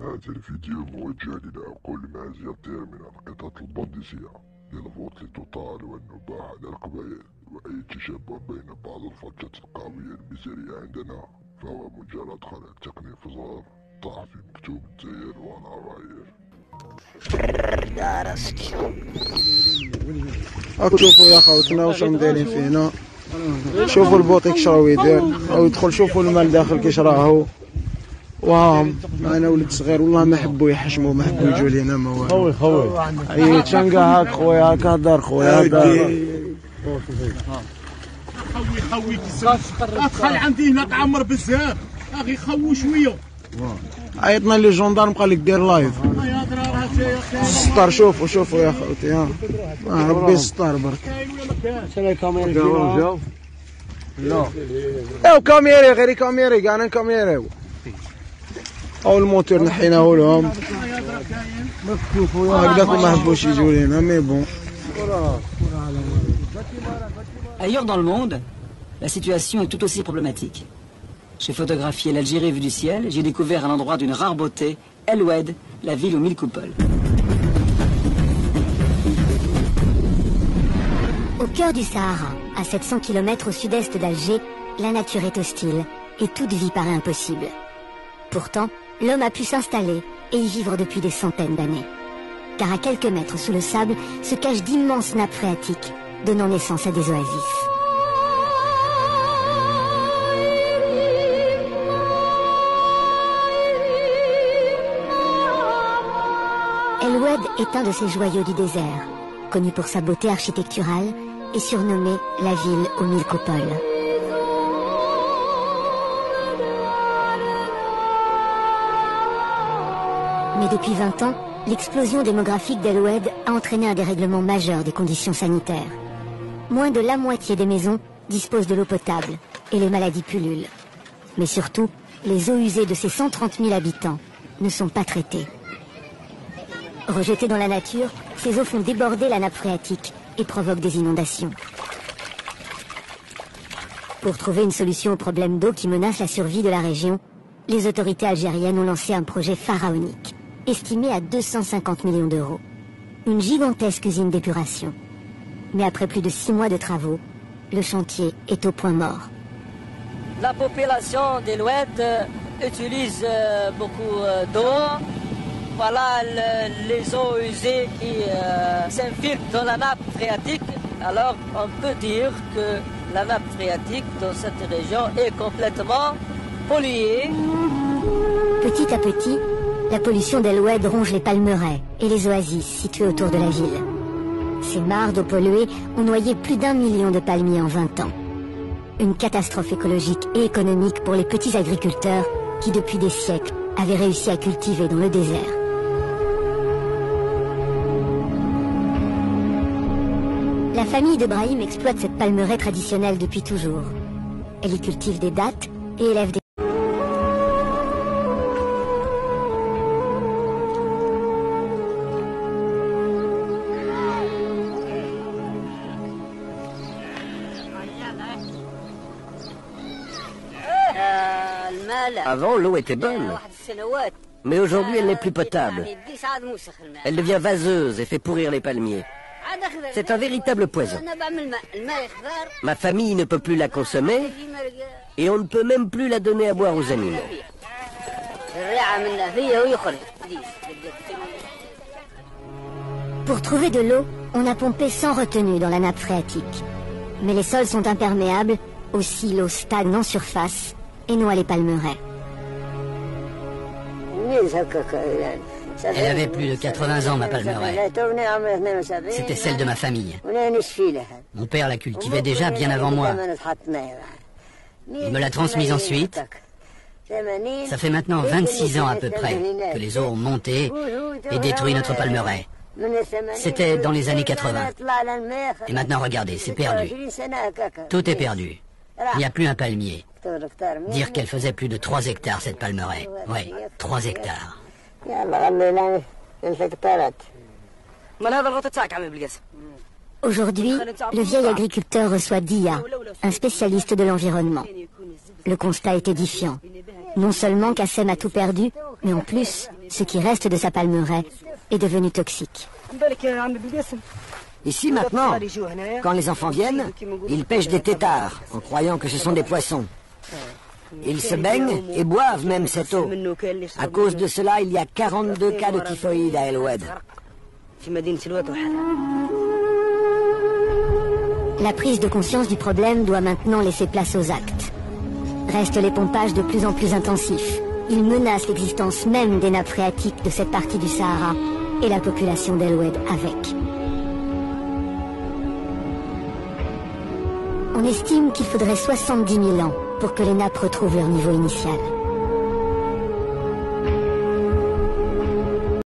هذا الفيديو موجه لكل ما يصدر من القطط البندسية للفوت لتطال والنباح على القبائل، وأي تشابه بين بعض الفتشات القوية المثالية عندنا فهو مجرد خلل تقني فظاع ضعف في مكتوب التيار والعراير. راك تشوفوا يا خوتنا واش راهم دايرين فينا. شوفوا البوطيك شراو يدير او يدخل. شوفوا المال داخل كي شراهو. وهم معنا ولد صغير والله ما حبوا يحشموا، ما حبوا يجوا لينا. ما والو خوي عييت شنقا هاك خويا هاك هدر خويا هدر. خوي ادخل عندي هنا تعمر بزاف اخي خو شويه. عيطنا لي جوندارم قال لك دير لايف. ستار شوفوا يا خوتي. ها ربي ستار برك. شنو كاميرا جاو لا او كاميري غير كاميري كاع نكاميريو. او الموتور نحيناه لهم هكذاك ما حبوش يجوا لينا. مي بون. Ailleurs dans le monde, la situation est tout aussi problématique. J'ai photographié l'Algérie vue du ciel, j'ai découvert un endroit d'une rare beauté, El Oued, la ville aux 1000 coupoles. Au cœur du Sahara, à 700 km au sud-est d'Alger, la nature est hostile et toute vie paraît impossible. Pourtant, l'homme a pu s'installer et y vivre depuis des centaines d'années. Car à quelques mètres sous le sable se cachent d'immenses nappes phréatiques, donnant naissance à des oasis. El Oued est un de ces joyaux du désert, connu pour sa beauté architecturale et surnommé la ville aux 1000 coupoles. Mais depuis 20 ans, l'explosion démographique d'El Oued a entraîné un dérèglement majeur des conditions sanitaires. Moins de la moitié des maisons disposent de l'eau potable et les maladies pullulent. Mais surtout, les eaux usées de ces 130 000 habitants ne sont pas traitées. Rejetées dans la nature, ces eaux font déborder la nappe phréatique et provoquent des inondations. Pour trouver une solution au problème d'eau qui menace la survie de la région, les autorités algériennes ont lancé un projet pharaonique, estimé à 250 millions d'euros. Une gigantesque usine d'épuration. Mais après plus de 6 mois de travaux, le chantier est au point mort. La population d'El Oued utilise beaucoup d'eau. Voilà les eaux usées qui s'infiltrent dans la nappe phréatique. Alors on peut dire que la nappe phréatique dans cette région est complètement polluée. Petit à petit, la pollution d'El Oued ronge les palmeraies et les oasis situées autour de la ville. Ces mares d'eau polluée ont noyé plus d'1 million de palmiers en 20 ans. Une catastrophe écologique et économique pour les petits agriculteurs qui, depuis des siècles, avaient réussi à cultiver dans le désert. La famille de Brahim exploite cette palmeraie traditionnelle depuis toujours. Elle y cultive des dattes et élève des... Avant, l'eau était bonne, mais aujourd'hui, elle n'est plus potable. Elle devient vaseuse et fait pourrir les palmiers. C'est un véritable poison. Ma famille ne peut plus la consommer et on ne peut même plus la donner à boire aux animaux. Pour trouver de l'eau, on a pompé sans retenue dans la nappe phréatique. Mais les sols sont imperméables, aussi l'eau stagne en surface et noie les palmeraies. Elle avait plus de 80 ans, ma palmeraie. C'était celle de ma famille. Mon père la cultivait déjà bien avant moi. Il me l'a transmise ensuite. Ça fait maintenant 26 ans à peu près que les eaux ont monté et détruit notre palmeraie. C'était dans les années 80. Et maintenant, regardez, c'est perdu. Tout est perdu. Il n'y a plus un palmier. Dire qu'elle faisait plus de 3 hectares, cette palmeraie. Oui, 3 hectares. Aujourd'hui, le vieil agriculteur reçoit Dia, un spécialiste de l'environnement. Le constat est édifiant. Non seulement Kassem a tout perdu, Mais en plus, ce qui reste de sa palmeraie est devenu toxique. Ici maintenant, quand les enfants viennent, ils pêchent des têtards en croyant que ce sont des poissons. Ils se baignent et boivent même cette eau. À cause de cela, il y a 42 cas de typhoïde à El Oued. La prise de conscience du problème doit maintenant laisser place aux actes. Restent les pompages de plus en plus intensifs. Ils menacent l'existence même des nappes phréatiques de cette partie du Sahara et la population d'El Oued avec. On estime qu'il faudrait 70 000 ans pour que les nappes retrouvent leur niveau initial.